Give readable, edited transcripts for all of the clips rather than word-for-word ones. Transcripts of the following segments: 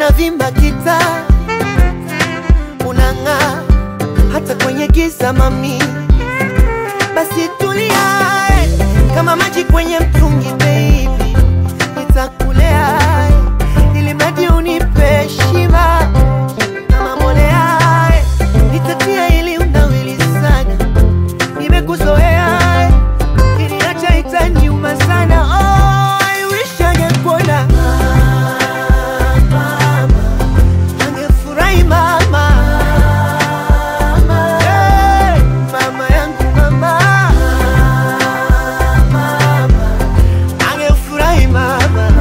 unavimba kita, unang'aa hata kwenye giza mami. Basi tulia kama maji kwenye mtungi baby, nitakulea ili mradi unipe heshima kama mbolea. Nitatia ili unawili sana, nimekuzoea kiniacha itaniuma sana. Oh, I wish angekuona mama, angefurahi mama. Hey, mama yangu mama, angefurahi mama.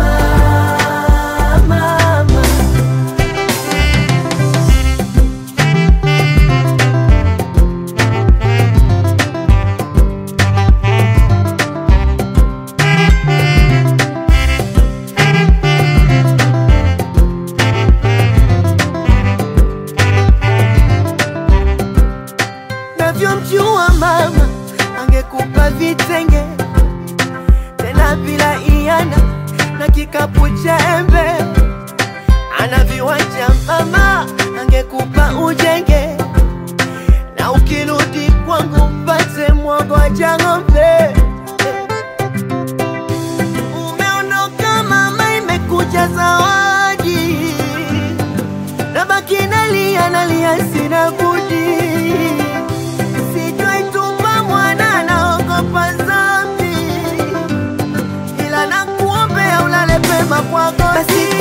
Navyomjua mama, angekupa vitenge tena bila iana na kikapu cha embe. Ana viwanja mama, angekupa ujenge na ukirudi kwangu mpate mwogo wa ng'ombe. Umeondoka mama, imekuja zawadi, nabaki nalia sina budi. Basi